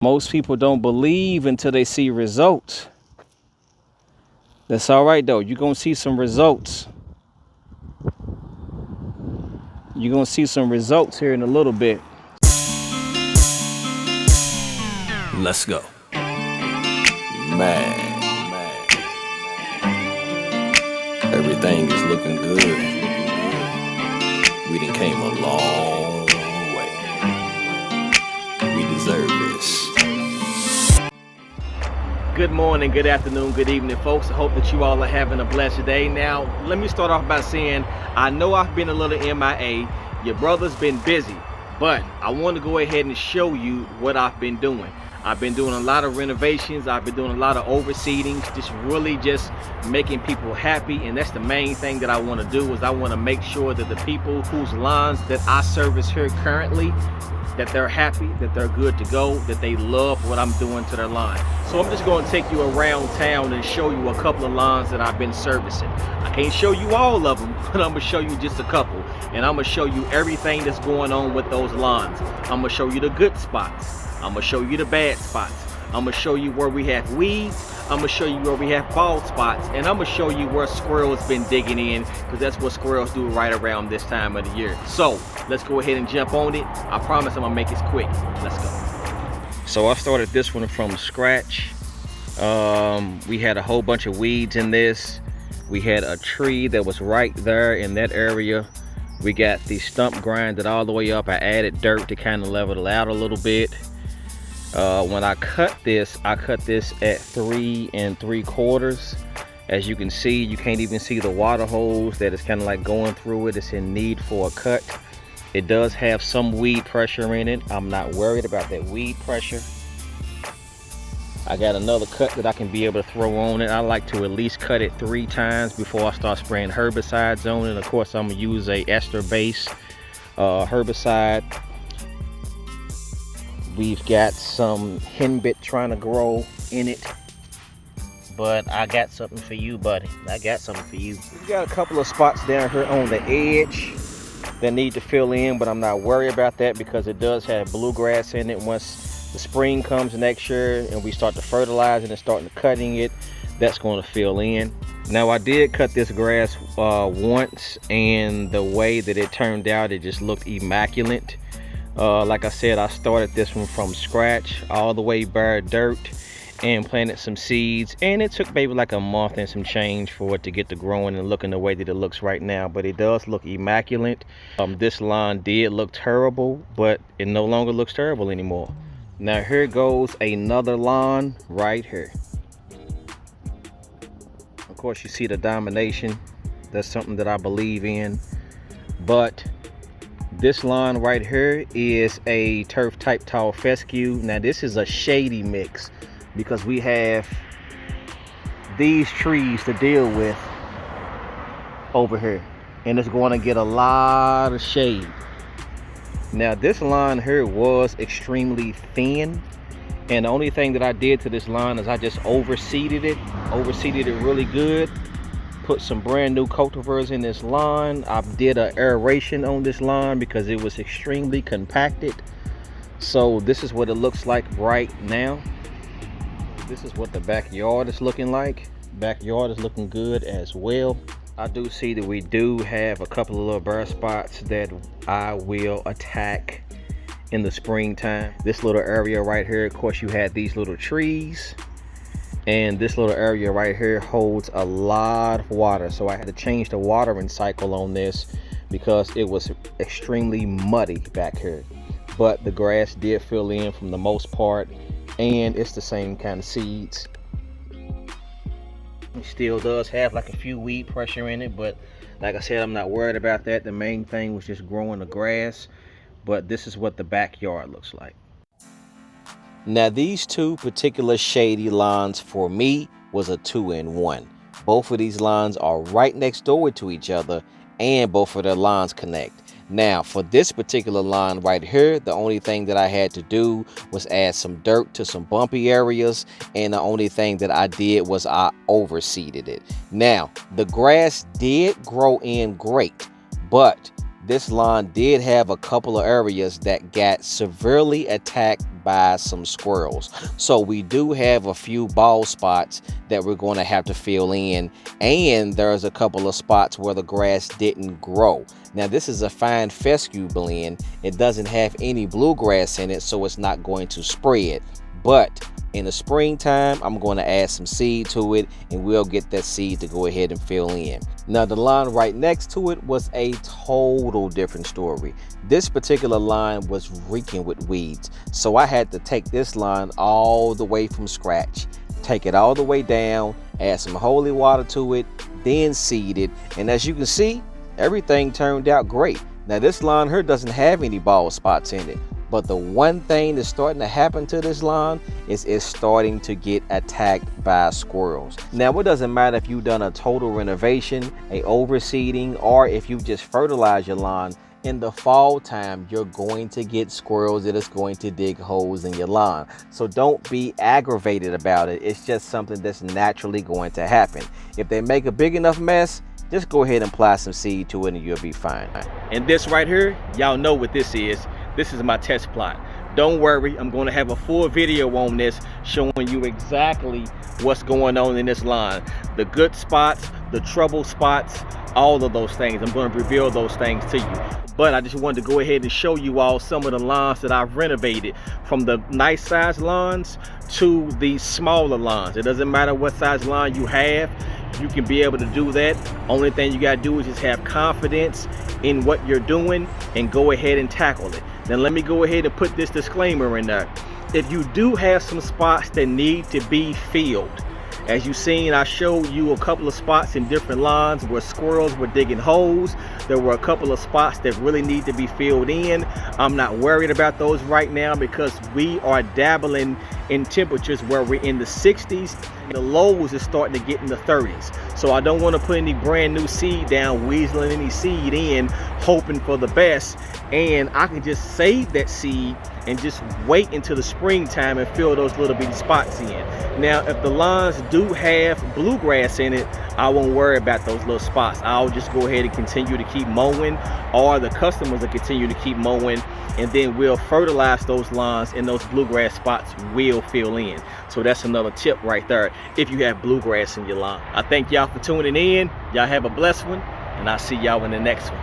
Most people don't believe until they see results. That's all right though. You're gonna see some results. You're gonna see some results here in a little bit. Let's go. Man. Everything is looking good. We done came a long way. We deserve this. Good morning, good afternoon, good evening, folks. I hope that you all are having a blessed day. Now, let me start off by saying, I know I've been a little MIA. Your brother's been busy, but I want to go ahead and show you what I've been doing. I've been doing a lot of renovations. I've been doing a lot of overseedings, just making people happy. And that's the main thing that I want to do, is I want to make sure that the people whose lawns that I service here currently, that they're happy, that they're good to go, that they love what I'm doing to their lawn. So I'm just going to take you around town and show you a couple of lawns that I've been servicing. I can't show you all of them, but I'm going to show you just a couple. And I'm going to show you everything that's going on with those lawns. I'm going to show you the good spots. I'm going to show you the bad spots. I'm going to show you where we have weeds. I'm going to show you where we have bald spots. And I'm going to show you where squirrels been digging in, because that's what squirrels do right around this time of the year. So let's go ahead and jump on it. I promise I'm going to make it quick. Let's go. So I started this one from scratch. We had a whole bunch of weeds in this. We had a tree that was right there in that area. We got the stump grinded all the way up. I added dirt to kind of level it out a little bit. When I cut this at 3 3/4. As you can see, you can't even see the water hose that is kind of like going through it. It's in need for a cut. It does have some weed pressure in it. I'm not worried about that weed pressure. I got another cut that I can be able to throw on it. I like to at least cut it 3 times before I start spraying herbicides on it. Of course, I'm gonna use a ester base herbicide. We've got some henbit trying to grow in it, but I got something for you, buddy. I got something for you. We got a couple of spots down here on the edge that need to fill in, but I'm not worried about that because it does have bluegrass in it. Once the spring comes next year and we start to fertilize it and start cutting it, that's going to fill in. Now, I did cut this grass once, and the way that it turned out, it just looked immaculate. Like I said, I started this one from scratch, all the way bare dirt, and planted some seeds, and it took maybe like a month and some change for it to get to growing and looking the way that it looks right now. But it does look immaculate. This lawn did look terrible, but it no longer looks terrible anymore. Now here goes another lawn right here. Of course, you see the domination. That's something that I believe in. But this lawn right here is a turf type tall fescue. Now this is a shady mix because we have these trees to deal with over here, and it's going to get a lot of shade. Now this lawn here was extremely thin, and the only thing that I did to this lawn is I just overseeded it really good. Put some brand new cultivars in this lawn. I did an aeration on this lawn because it was extremely compacted. So this is what it looks like right now. This is what the backyard is looking like. Backyard is looking good as well. I do see that we do have a couple of little bare spots that I will attack in the springtime. This little area right here, of course, you had these little trees. And this little area right here holds a lot of water, so I had to change the watering cycle on this because it was extremely muddy back here. But the grass did fill in from the most part, and it's the same kind of seeds. It still does have like a few weed pressure in it, but like I said, I'm not worried about that. The main thing was just growing the grass. But this is what the backyard looks like. Now these two particular shady lawns for me was a 2-in-1. Both of these lawns are right next door to each other, and both of their lawns connect. Now for this particular lawn right here, the only thing that I had to do was add some dirt to some bumpy areas, and the only thing that I did was I overseeded it. Now the grass did grow in great, but this lawn did have a couple of areas that got severely attacked by some squirrels. So we do have a few bald spots that we're going to have to fill in, and there's a couple of spots where the grass didn't grow. Now this is a fine fescue blend. It doesn't have any bluegrass in it, so it's not going to spread. But in the springtime, I'm going to add some seed to it, and we'll get that seed to go ahead and fill in. Now the lawn right next to it was a total different story. This particular line was reeking with weeds, so I had to take this lawn all the way from scratch, take it all the way down, add some holy water to it, then seed it, and as you can see, everything turned out great. Now this lawn here doesn't have any bald spots in it, but the one thing that's starting to happen to this lawn is it's starting to get attacked by squirrels. Now it doesn't matter if you've done a total renovation, a overseeding, or if you just fertilize your lawn. In the fall time, you're going to get squirrels that is going to dig holes in your lawn. So don't be aggravated about it. It's just something that's naturally going to happen. If they make a big enough mess, just go ahead and apply some seed to it and you'll be fine. And this right here, y'all know what this is. This is my test plot. Don't worry, I'm going to have a full video on this showing you exactly what's going on in this line. The good spots, the trouble spots, all of those things. I'm going to reveal those things to you. But I just wanted to go ahead and show you all some of the lawns that I've renovated, from the nice size lawns to the smaller lawns. It doesn't matter what size lawn you have, you can be able to do that. Only thing you got to do is just have confidence in what you're doing and go ahead and tackle it. Then let me go ahead and put this disclaimer in there. If you do have some spots that need to be filled, as you've seen, I showed you a couple of spots in different lawns where squirrels were digging holes. There were a couple of spots that really need to be filled in. I'm not worried about those right now because we are dabbling in temperatures where we're in the 60s. The lows is starting to get in the 30s. So I don't want to put any brand new seed down, weaseling any seed in, hoping for the best. And I can just save that seed and just wait until the springtime and fill those little bitty spots in. Now, if the lawns do have bluegrass in it, I won't worry about those little spots. I'll just go ahead and continue to keep mowing, or the customers will continue to keep mowing, and then we'll fertilize those lawns and those bluegrass spots will fill in. So that's another tip right there if you have bluegrass in your lawn. I thank y'all for tuning in. Y'all have a blessed one, and I'll see y'all in the next one.